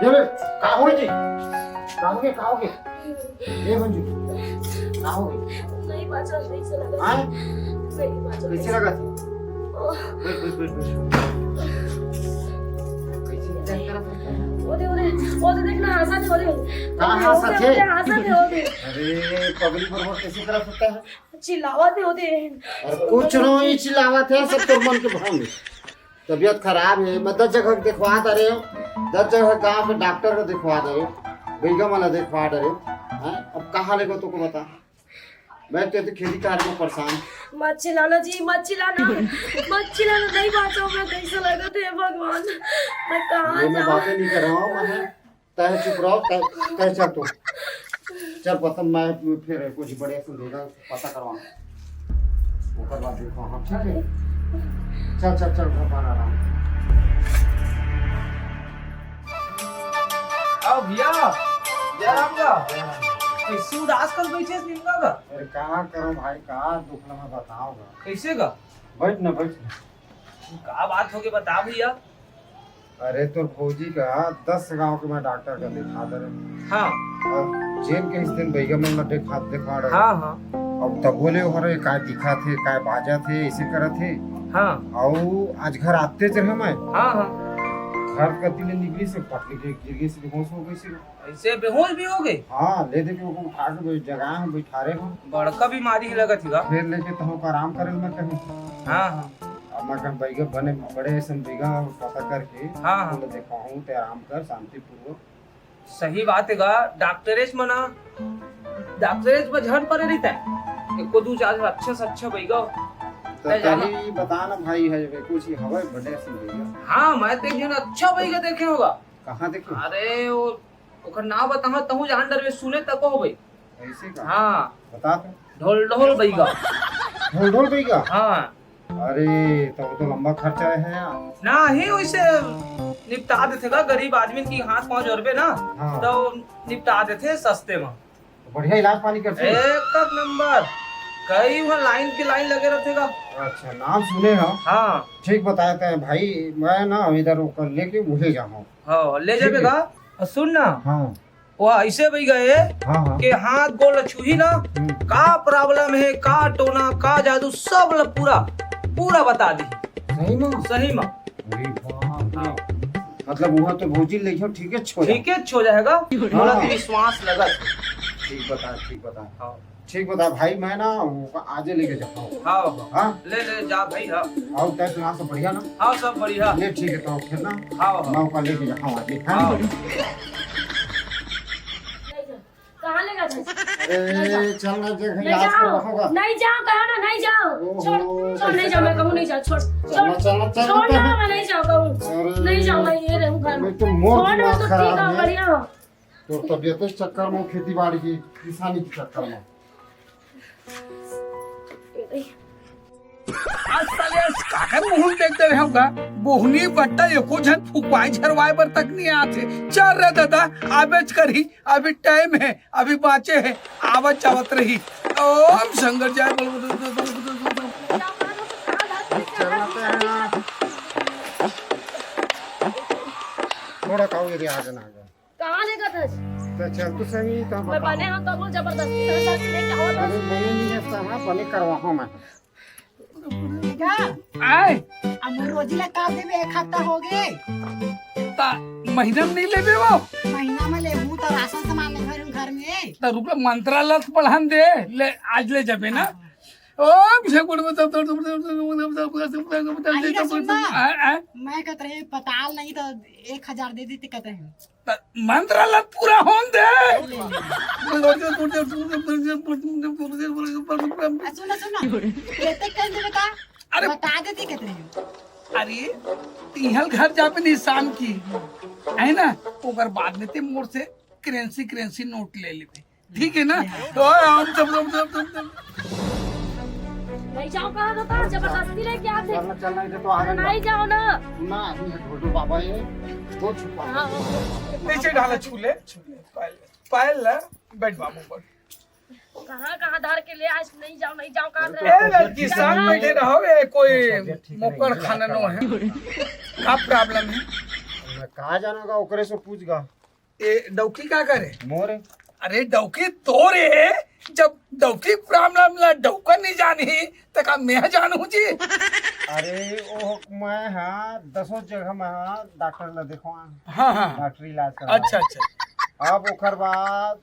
अरे का हो जी का हो ये मंजू का हो नहीं बाचा नहीं से लगा हां नहीं बाचा कैसे लगा बैठ कैसे ओदे देखना हंसा थे कहां हंसा थे हंसा थे ओदे अरे पब्लिक पर कैसे तरह होता है चिल्लावा थे ओदे अरे कुछ नहीं चिल्लावा थे सब तो मन के भाव में तबीयत खराब है मैं 10 जगह दिखवा दे रहे हो 10 जगह गांव के डॉक्टर को दिखवा दे रहे हो बेगम वाला दिखवा दे रहे हो हैं अब कहां लेगा तो को बता मैं तो खेती कार्य में परेशान मत चिल्लाना जी मत चिल्लाना नहीं बाचा मैं कैसे लगा थे भगवान मैं कहां मैं जाऊं बातें नहीं कर रहा हूं मैं तय चुप रहो तय चल तो चल पता मैं फिर कुछ बढ़िया से देगा पता करवाना ऊपर बात देखो हां ठीक है चल घर पर आ रहा हूं आओ भैया जयराम का कैसे उदास कर बैठे निम्बा का अरे कहाँ करूं भाई कहाँ दुख लगा बताओगा कैसे का बैठ ना का बात होके बता भैया अरे तो फौजी का 10 गांव के मैं डॉक्टर का दिखा दे रहे हाँ जेल के इस दिन बैगम में मैं दिखा रहे हाँ हाँ अब तब बोले हो रहे काय दिखा थे काय बाजा थे ऐसे करे थे हाँ और आज घर आते चले मैं हाँ हाँ घर गति ने निकली से पटली के गिर गई से बेहोश हो गई से ऐसे बेहोश भी हो गए हाँ ले दे के वो उठा के जगह में बैठा रहे हो बड़का बीमारी लगत हिगा फिर लेके तो आराम करे मैं कहीं हाँ हाँ अब मैं कहीं बैगे बने बड़े संबिगा पता करके हाँ हाँ बोले दिखाऊं ते आराम कर शांतिपूर्वक सही बात है डॉक्टरेश मना डॉक्टरेश में झन पड़े रहता है एक को दू चार अच्छा से अच्छा बैगा तो कहीं बता ना भाई है वे कुछ ही हवा बड़े से बैगा हाँ मैं तो एक जन अच्छा बैगा देखे होगा कहाँ देखे अरे वो ओकर नाम बताऊं तहु जान डर में सुने तक हो भाई ऐसे का हाँ बता तो ढोल ढोल बैगा ढोल बैगा हाँ अरे तो लंबा खर्चा है यार ना ही वैसे निपटा देते का गरीब आदमी की हाथ पाँव जोड़बे ना हाँ। तो निपटा देते सस्ते में बढ़िया इलाज पानी करते हैं एक नंबर कई वहाँ लाइन की लाइन लगे रहते का अच्छा नाम सुने हो हाँ ठीक बताते हैं भाई मैं ना इधर लेके मुझे जाऊँ हाँ ले जाबे का सुन ना हाँ वो ऐसे भी गए हाँ हाँ कि हाथ गोल छुही ना का प्रॉब्लम है का टोना का जादू सब ल पूरा बता दी सही में सही में अरे बाप रे। मतलब वहाँ तो भोजी ले जाओ ठीक है ठीक है छो जाएगा थोड़ा विश्वास लगा ठीक बता ठीक बता भाई मैं ना आज लेके जाता हूँ हाँ हाँ ले जा भाई हाँ और क्या सुना सब बढ़िया ना हाँ सब बढ़िया ले ठीक है तो फिर ना हाँ मैं उसका लेके जाता हूँ आज हाँ कहां लेगा था अरे चल ना देख नहीं इलाज जाओ करवाऊंगा नहीं जाओ कहो ना नहीं जाओ छोड़ नहीं जाओ मैं कहूं नहीं जाओ छोड़ छोड़ ना मैं नहीं जाओ कहूं नहीं जाओ मैं ये रहूं घर में मैं तो मोर छोड़ ना दिमाग तो ठीक खराब है है बढ़िया तो तबियत के चक्कर में खेती बाड़ी की किसानी के चक्कर में आज साले काकर मुंह देखते रहे होगा बोहनी बट्टा एको झन फुकवाई झरवाए बर तक नहीं आते चल रे दादा आवेच करी अभी टाइम है अभी बाचे है आवत जावत रही ओम शंकर जय थोड़ा काऊ यदि आ जाना कहां लेगा था तो चल तो सही तो मैं बने हां तो जबरदस्ती तरह से लेके आओ अरे मैंने नहीं ऐसा हाँ बने करवाऊँ मैं आए अब रोजी ला का देबे एक हफ्ता हो गए ता महीना में नहीं लेबे वो महीना में लेबू तो राशन सामान ले घर में ता रुपया मंत्रालय पढ़ान दे ले आज ले जाबे ना ओम शंकर मैं कहते रहे पताल नहीं तो 1000 दे देते कहते हैं मंत्रालय पूरा होन दे सुनो कहते कह देबे का अरे बता देती कहते हैं अरे तिहल घर जाबे निशान की है ना ओकर बाद में ते मोर से करेंसी नोट ले लेबे ठीक है ना तो हम सब नहीं जाओ कहा था जबरदस्ती लेके आते चलना इधर तो आ रहा नहीं जाओ ना ना ये ढोलू बाबा ये वो छुपा नीचे डाला छूले पायल ला बैठ बाबू पर कहाँ धार के ले आज नहीं जाओ कहाँ ए लड़की साथ बैठे रहोगे कोई मुकर खाना नो है का प्रॉब्लम है मैं कहाँ जाना ओकरे से पूछ गा ये डौकी का करे? मोरे अरे डौकी तो रे, जब डौकी प्रॉब्लम ला डौका नहीं जानी तो का मैं जानू जी? अरे ओ मैं हाँ 10 जगह में हाँ डॉक्टर ला देखवा, हाँ हाँ डॉक्टरी इलाज करवा। अच्छा अच्छा अब ओकर बाद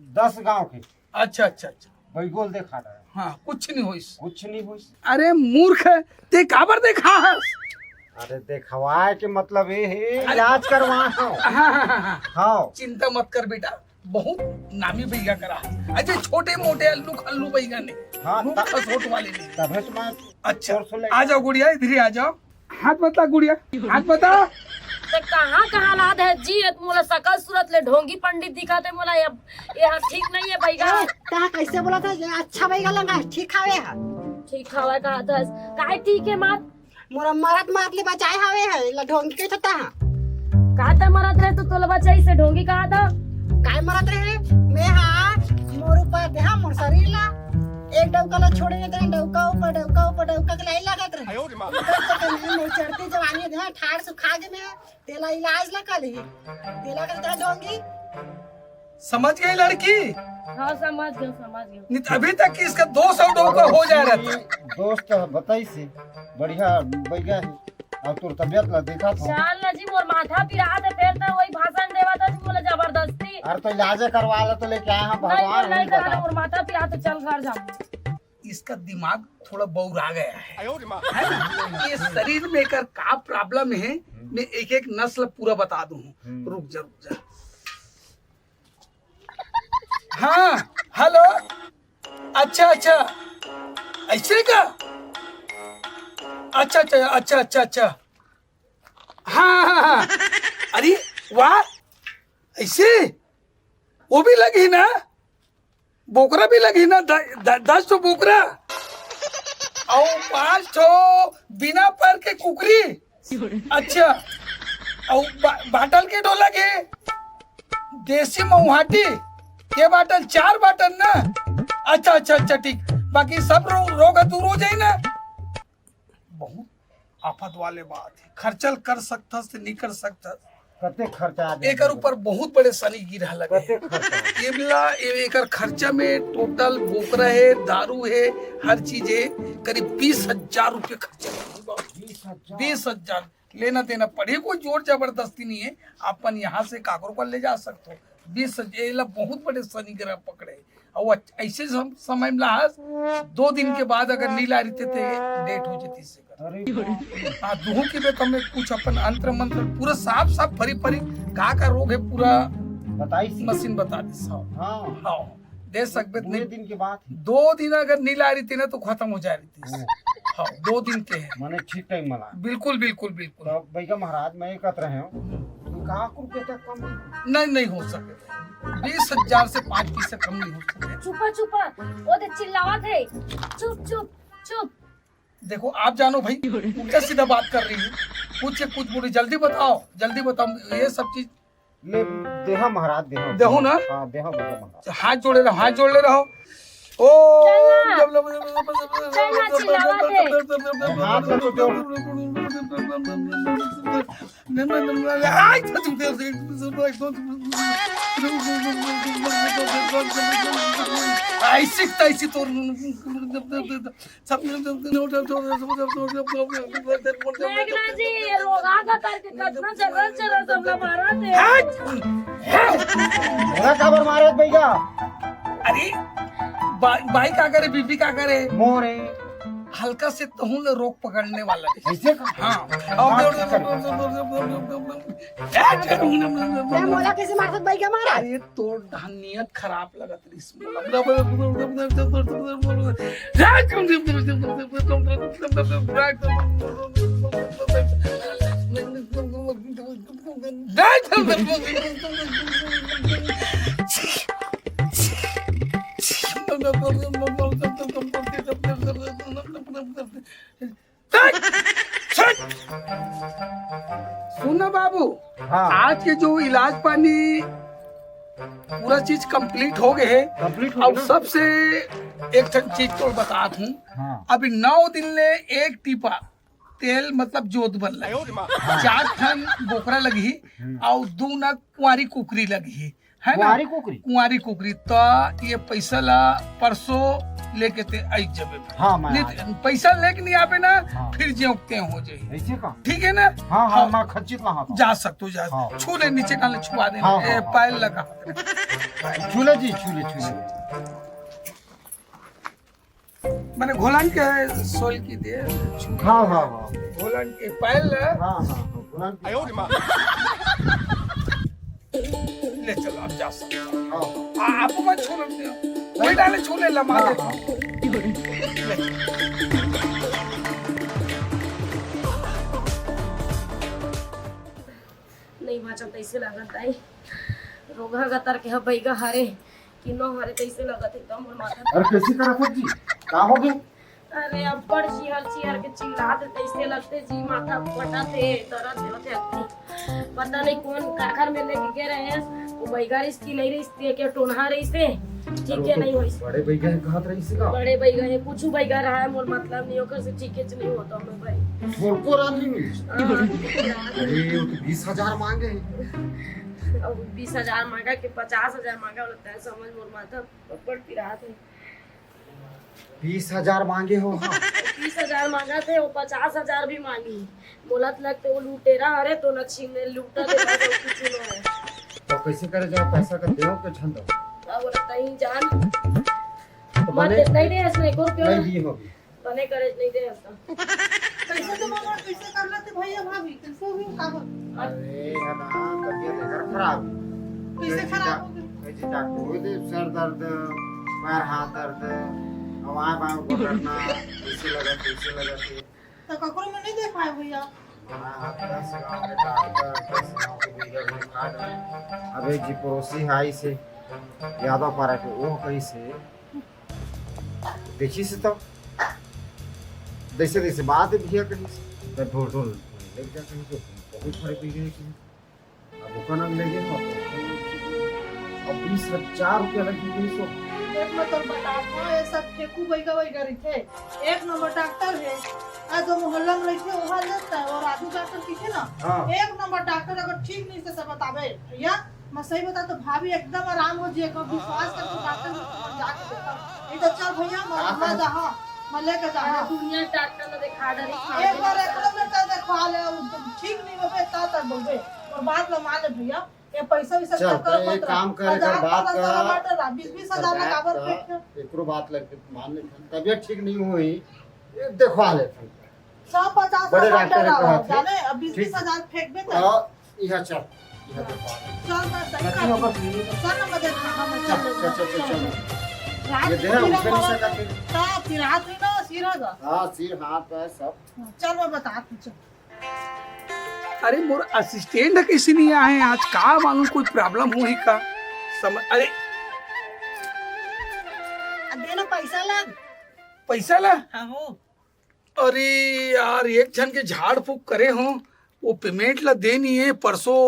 10 गांव के अच्छा अच्छा अच्छा बैगोल देखा रहा है, हाँ कुछ नहीं होइस। कुछ नहीं हुई। अरे मूर्ख ते काबर देखा हस? अरे देखवाए के मतलब ये है इलाज करवा। हाँ चिंता मत कर बेटा, बहुत नामी भैया करा। अजय छोटे मोटे अल्लू खल्लू भैया ने, हाँ, छोट वाले नहीं। तभी तो मैं अच्छा जोर से ले- आ जाओ गुड़िया, इधर ही आ जाओ। हाथ बता गुड़िया, हाथ बता। ते कहाँ कहाँ लाद है जी? ये मोला सकल सूरत ले ढोंगी पंडित दिखा थे मोला, ये ठीक नहीं है भैया। ता कैसे बोला था ये अच्छा बैगा लगा ठीक हवे है? ठीक हवा कहा था काहे ठीक है मात? मोरा मरत मात ले बचाए हवे है ला ढोंगी के छता है। कहा था मरत रहे तो तोला बचाई से ढोंगी कहा था। काय मरत रहे मैं हाँ मोर ऊपर देहा मोर शरीर ला एक डौका ला छोड़े दे, डौका ऊपर डौका के लाई लागत रहे। मोर चढ़ती जवानी दे ठाड़ सुखा के मैं तेला इलाज ला कर ली, तेला के तेरा ढोंगी। समझ गई लड़की? हाँ समझ गया समझ गया। नहीं तो अभी तक इसका 200 डोका हो जा रहा था। दोस्त बताई से बढ़िया बैगा है और तोर तबियत ला देखा था। चल ना जी मोर माथा पिरा दे, फिर तो वही भाषण देवा था जी मोला जबरदस्ती। अरे तो इलाज करवा ला तो लेके आए हैं नहीं भगवान नहीं नहीं करा बता। मोर माथा पिरा तो चल घर जाऊँ। इसका दिमाग थोड़ा बौरा गया है ना? ये शरीर में कर का प्रॉब्लम है, मैं एक एक नस्ल पूरा बता दूं। रुक जा। हाँ हेलो, अच्छा ऐसे का? अच्छा हाँ अरे वाह, ऐसे वो भी लगी ना, बोकरा भी लगी ना, 10 तो बोकरा और 5 तो बिना पैर के कुकरी। अच्छा और बाटल के डो लगे देसी मऊहाटी के बाटल 4 बाटल ना। अच्छा ठीक, बाकी सब रोग दूर हो जाए ना। बहुत आफत वाले बात है, खर्चल कर सकता से नहीं कर सकता। कते खर्चा आ जाए? एकर ऊपर बहुत बड़े सनी गिरा लगे। कते खर्चा? ये मिला एकर खर्चा में टोटल बोकरा है, दारू है, हर चीज है, करीब 20,000 रुपये खर्चा। 20,000 लेना देना पड़े, कोई जोर जबरदस्ती नहीं है। अपन यहाँ से काकरों को ले जा सकते हो। 20,000 बहुत बड़े शनि ग्रह पकड़े और ऐसे समय में लास 2 दिन के बाद अगर नीला रहते थे डेट हो जाती से। अरे दूह की बेत हमें कुछ अपन अंतर मंत्र पूरा साफ फरी का रोग है पूरा बताई सी। मशीन बता दी सब। हाँ हाँ दे सकते पूरे दिन के बाद 2 दिन अगर नीला रही थी ना तो खत्म हो जा रही थी। हाँ 2 दिन के हैं, मैंने ठीक टाइम मला। बिल्कुल तो भैया महाराज मैं एक रहे हूँ तो कहाँ को तक कम नहीं हो सके। 20,000 से 5 पैसे कम नहीं हो सके। चुपा वो तो चिल्लावत है। चुप। देखो आप जानो भाई, उल्टा सीधा बात कर रही है। कुछ बोली, जल्दी बताओ ये सब चीज। ले देहा महाराज देहो ना? हाँ देहा भैया महाराज। हाथ जोड़े रहो। ओ हाथ लगा ऐसी तैसी तो मेघना जी रोगा का करके कितना जगह सबला मारा थे। मेरा खबर मारे भैया। अरे भाई का करे, बीबी का करे, मोरे हल्का से तहूँ रोग पकड़ने वाला है। ऐसे का? हाँ मैं मोला कैसे मारत बैगा मारा? अरे तोर नियत खराब लगत सुनो बाबू, हाँ आज के जो इलाज पानी पूरा चीज कंप्लीट हो गए है। कंप्लीट हो अब गया? सबसे एक चीज तो बता दूं, हाँ अभी 9 दिन ले एक टीपा तेल मतलब जोत बन लगी 4 ठन बोकरा लगी और 2 न कुंवारी कुकरी लगी है ना कुंवारी कुकरी। तो ये पैसा ला परसों लेके ते आई जबे हाँ मैं नहीं पैसा लेके नहीं आवे ना फिर जेते हो जाए ऐसे का ठीक है ना। हाँ हाँ मैं खचित वहाँ जा सकते जा छू ले नीचे डाले छुआ दे हाँ, हाँ, पायल लगा झूले जी झूले झूले मैंने घोलन के सोल की दे हाँ हाँ हाँ घोलन के पायल हाँ हाँ ले चलो आप जा सकते हाँ हो। आपको मत छोड़ दे वही डाले छू ले लमा दे नहीं बाचल तैसे लागत आई रोगा गतर के बैगा हारे कि न हारे तैसे लागत एकदम मोर माथा। अरे कैसे करा था जी का हो गया अरे अब बड़ चिहर के चिल्लाते तैसे लगते जी माथा फटाते दर्द होते पता नहीं कौन कारखान में लेके गए रहे हैं वो बैगा रिश्ती नहीं रिश्ती के टोनहा रही से ठीक है नहीं होई बड़े भैया कहत रही से का बड़े बैगा है कुछ बैगा रहा है मोर मतलब नहीं होकर से ठीक है नहीं होता मैं भाई फोरको रात नहीं मिली अरे वो तो 20,000 मांगे अब 20,000 मांगा कि 50,000 मांगा बोलता है समझ मोर माथा पड़ती रहा थे 20,000 मांगे हो हाँ 20,000 मांगा थे वो 50,000 भी मांगी बोलत लगते वो लूटेरा अरे तो न छीने लूटा दे कुछ नहीं है तो कैसे करे जाओ पैसा का देओ के छंद अब बोलता ही जान तो मत बने नहीं दे इसमें को क्यों नहीं दी होगी बने करे नहीं दे इसका कैसे तो मामा कैसे कर लेते भैया भाभी कैसे हुई का हो अरे है ना तबीयत लेकर खराब कैसे खराब हो गई कैसे डॉक्टर हुए थे सर दर्द पैर हाथ दर्द हवा बाहों को डरना कैसे लगा तो ककरो में नहीं देखाए भैया अबे जी पड़ोसी हाई से यादव पारा के वो कैसे देखी से तो जैसे जैसे बात भैया कहीं से तो ढोल ढोल लग जा कहीं तो बहुत फर्क पड़ गया कि अब वो नाम ले गए अब 20,000 रुपया लगी गई सो एक मतलब बताओ ये सब फेंकू बैगा रही थे एक नंबर डॉक्टर है आज जो मोहल्ला में रही थे वहाँ लेता है और आधु डॉक्टर की ना हाँ। एक नंबर डॉक्टर अगर ठीक नहीं से सब बतावे भैया मैं सही बता तो भाभी एकदम आराम हो जाए कभी विश्वास करके डॉक्टर को जाके देखा नहीं तो चल भैया मैं जहाँ मैं लेके जा दुनिया डॉक्टर ने दिखा डरी एक बार एकदम में कर देखवा ले ठीक नहीं होवे ता बोलबे और बात लो मान ले भैया ये पैसा भी सब चल, कर तो एक काम कर, बात कर। 20,000 लगावर फेंक एकरो बात लग मान ले तबीयत ठीक नहीं हुई देखवा ले 150 बड़े डॉक्टर है कहत जाने अब 20,000 फेंकबे तो यह चल यह देखवा चल मैं सही कथी होगा फिर चल ना मदद हम चल ये दे उठे नहीं सकता फिर ता फिर हाथ में ना सिर होगा हां सिर हाथ पैर सब चल मैं बता तुझे अरे मोर असिस्टेंट किसी नहीं आए आज का मालूम कोई प्रॉब्लम हुई का समझ अरे देना पैसा लग पैसा ला हां हो अरे यार एक जन के झाड़ फूक करे हो वो पेमेंट ला देनी है परसों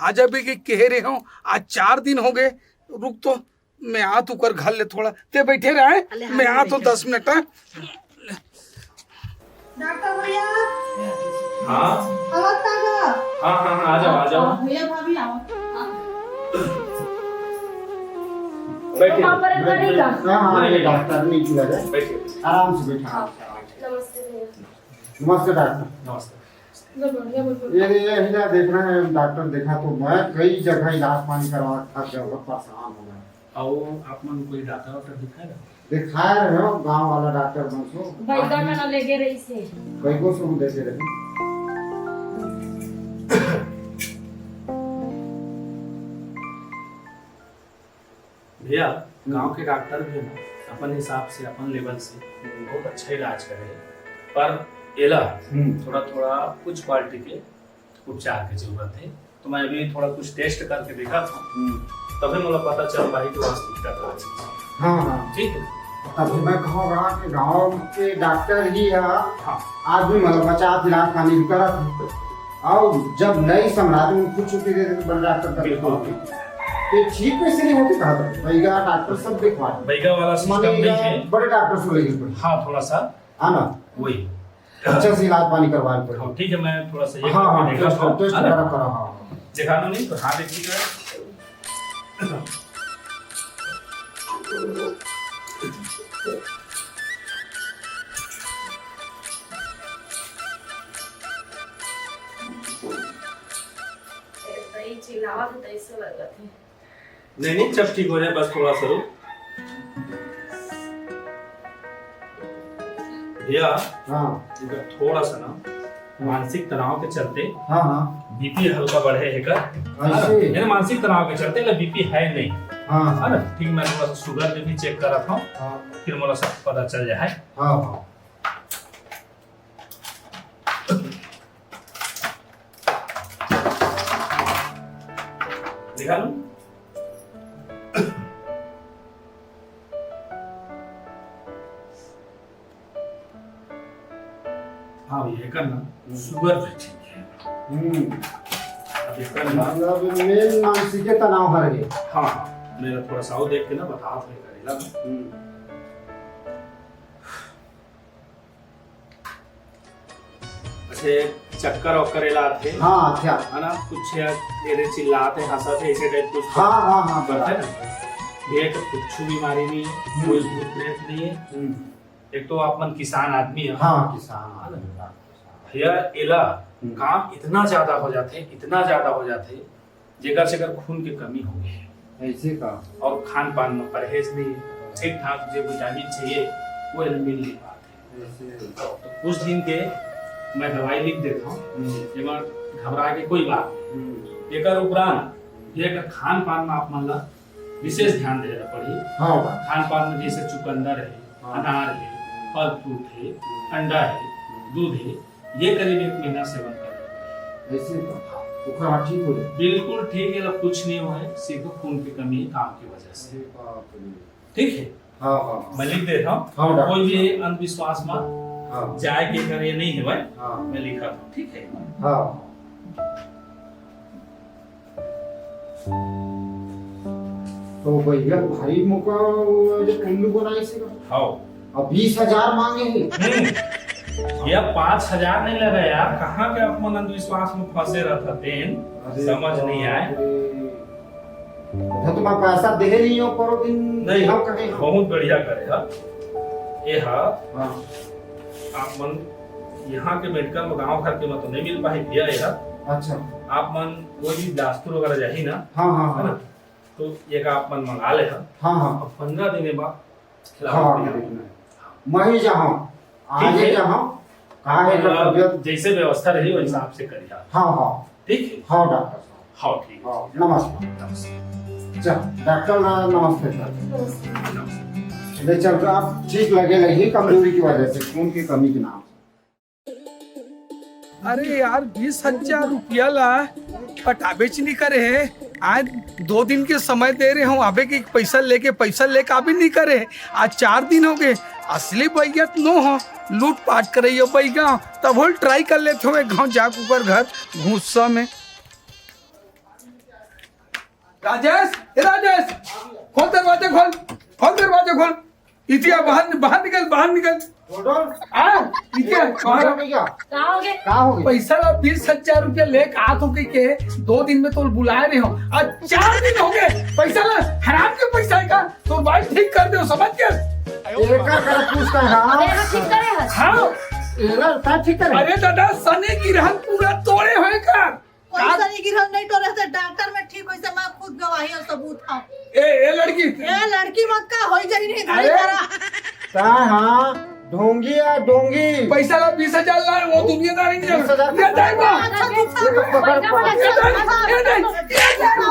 आजा भी के कह रहे हो आज 4 दिन हो गए रुक तो मैं आ तू कर घर ले थोड़ा ते बैठे रहे मैं आ तो 10 मिनट डॉक्टर भैया हाँ आवाज का हाँ आ जाओ भैया भाभी आओ बैठिए वहाँ पर करेगा हां ये डॉक्टर नहीं चुका जाए बैठिए आराम से बैठा नमस्ते भैया नमस्ते डॉक्टर नमस्ते ये हिला देखना है डॉक्टर देखा तो मैं कई जगह इलाज पानी करवा थक गया बहुत परेशान हो गया और आप मन कोई डॉक्टर दिखाएगा दिखाया रहे हो गांव वाला डॉक्टर बंसो बैगा ना लेके रही से कई को सुन देते रहे भैया गांव के डॉक्टर भी ना अपन हिसाब से अपन लेवल से बहुत अच्छा इलाज करे पर एला थोड़ा थोड़ा कुछ क्वालिटी के उपचार की जरूरत है तो मैं अभी थोड़ा कुछ टेस्ट करके देखा था तभी मुझे पता चल पाई कि वास्तविकता क्या है हाँ हाँ ठीक है तभी मैं कहूँगा कि गांव के डॉक्टर ही है हाँ आज भी मतलब बचा इलाज पानी भी करा और जब नहीं संभलाते उनको कुछ छुट्टी दे देते बड़े डॉक्टर बिल्कुल ये ठीक कैसे नहीं होती कहा था बैगा डॉक्टर सब देखवा बैगा वाला सिस्टम नहीं है बड़े डॉक्टर से लेके पड़े हाँ थोड़ा सा हाँ ना वही अच्छे से इलाज पानी करवा पड़े। हाँ, ठीक है, मैं थोड़ा सा ये हाँ हाँ करके देखा था, टेस्ट है ना? करा करा हाँ दिखाना नहीं तो हाँ देखिएगा। दही चिल्लावा तो ऐसे लगा थे। नहीं नहीं, जब ठीक हो जाए बस थोड़ा सा रुक। भैया हाँ इधर थोड़ा सा ना मानसिक तनाव के चलते हाँ हाँ बीपी हल्का बढ़े है कर, ऐसे? यानी मानसिक तनाव के चलते बीपी है नहीं, हाँ है ना? ठीक, मैं थोड़ा सा शुगर में भी चेक करा था, हाँ फिर मोला सब पता चल जाए। हाँ हाँ दिखा लूं? हाँ ये करना शुगर भी ठीक है। अब ये करना, मतलब मेन मानसिक तनाव हर गए। हाँ हाँ, मेरा थोड़ा सा और देख के ना बता फिर करेगा ना। अच्छे चक्कर वक्कर लाते हाँ अच्छा है ना, कुछ मेरे चिल्लाते हंसाते ऐसे टाइप कुछ हाँ हाँ हाँ करते ना। भैया को कुछ बीमारी नहीं है, कोई भूत प्रेत नहीं है। एक तो आप मन किसान आदमी है, हाँ किसान भैया एला काम इतना ज्यादा हो जाते, इतना ज्यादा हो जाते जेकर से खून की कमी हो गई है, ऐसे का और खान पान में परहेज नहीं, ठीक ठाक जो विटामिन चाहिए वो एला मिल नहीं पाते। ऐसे तो कुछ दिन के मैं दवाई लिख देता हूँ, जेमा घबरा के कोई बात नहीं। एकर उपरांत ये खान पान में आप मन ला विशेष ध्यान देना पड़ी। हाँ खान पान में जैसे चुकंदर है, अनार है, फल फ्रूट है, अंडा है, दूध है, ये करीब 1 महीना सेवन करना। ऐसे का ओकरा ठीक हो जाए। बिल्कुल ठीक है, कुछ नहीं हुआ है, सिर्फ खून की कमी है काम की वजह से। ठीक है, हाँ हाँ मैं लिख देता हूँ। हाँ डॉक्टर। कोई भी अंधविश्वास में हाँ जाए के करे नहीं है भाई, हाँ मैं लिखा था, ठीक है। हाँ तो भैया भाई मुका जो कुल्लू बनाई से हाँ अब 20,000 मांगे हैं। ये 5,000 नहीं लगा यार, कहाँ के अपन अंधविश्वास में फंसे रहता तेन, समझ नहीं आए। तो तुम पैसा दे नहीं हो पर दिन नहीं, हम कहे हम। बहुत बढ़िया करेगा ये। हाँ हाँ आप मन यहाँ के मेडिकल में गाँव घर के में तो नहीं मिल पाए भैया ये। अच्छा आप मन कोई भी बिलासपुर वगैरह जाही ना, हाँ हाँ है ना, हाँ तो ये का आप मन मंगा ले। हाँ हाँ अब 15 दिन बाद खिलाओ हाँ बढ़िया। मैं ही जाऊँ आज ही जाऊँ कहा है कि तबीयत जैसे व्यवस्था रही वही हिसाब से करिए। हाँ हाँ ठीक है, हाँ डॉक्टर साहब हाँ ठीक है। हाँ नमस्कार नमस्ते। चल डॉक्टर नमस्ते सर नमस्ते। ले चल आप ठीक लगे लगी कमजोरी की वजह से खून की कमी के नाम अरे यार 20,000 रुपया ला पटा बेच नहीं करे है। आज 2 दिन के समय दे रहे हूँ आबे के पैसा लेके अभी नहीं करे। आज 4 दिन हो गए। असली बैगत नो हो लूट पाट करे बैगा तब होल ट्राई कर लेते हुए गाँव जाक ऊपर घर घूसा में। राजेश राजेश खोल दरवाजा खोल दरवाजा खोल। इतिया बाहर निकल आ इतिया बाहर। कहाँ हो गए? क्या हो गया पैसा ला 20,000 रुपया ले हाथ हो के 2 दिन में तो बुलाए रहे हो। आज 4 दिन हो गए पैसा ला हराम के पैसा है का तो भाई ठीक कर दो समझ के। एका कर पूछता है अरे हाँ हाँ, ठीक करे है। हाँ एला ता ठीक करे अरे दादा सने की रहन पूरा तोड़े हुए का। पैसा नहीं गिरा नहीं तो रहते डॉक्टर में ठीक होइसे मैं खुद गवाही और सबूत हूं। ए लड़की ए लड़की मत का होई जाई नहीं घरे अरे। करा। ता हाँ ढोंगी या डोंगी पैसा ला 20,000 ला वो दुनियादारी नहीं 20,000 ये जाएगा अच्छा, अच्छा, पकड़, पकड़। ये जाएगा